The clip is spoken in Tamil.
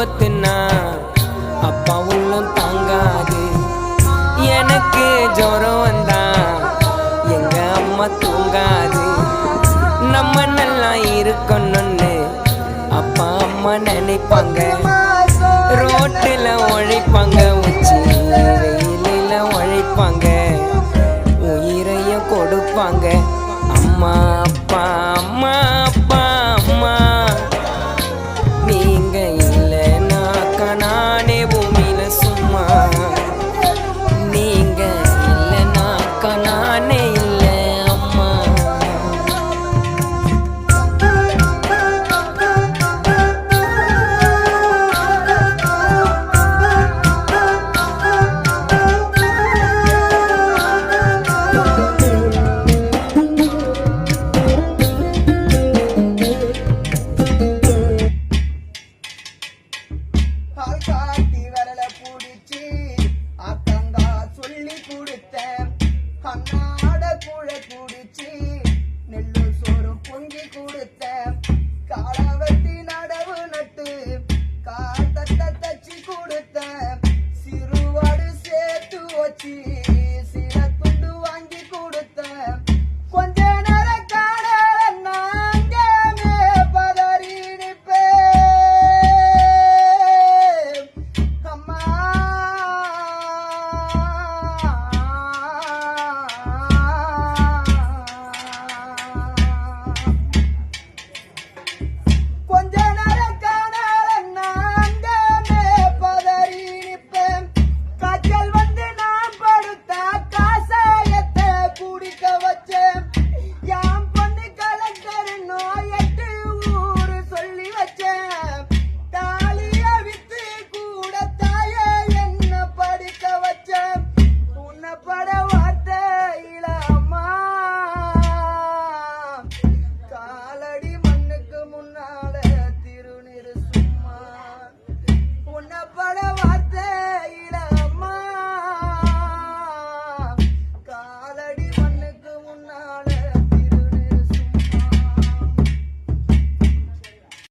ஆபத்துன்னா அப்பா உள்ளம் தாங்காது. எனக்கு ஜோரம் வந்தா எங்க அம்மா தூங்காது. நம்ம நல்லா இருக்கணும்னு அப்பா அம்மா நினைப்பாங்க. ரோட்டுல உழைப்பாங்க, உச்சி வெயிலில உழைப்பாங்க, உயிரையும் கொடுப்பாங்க. அம்மா அப்பா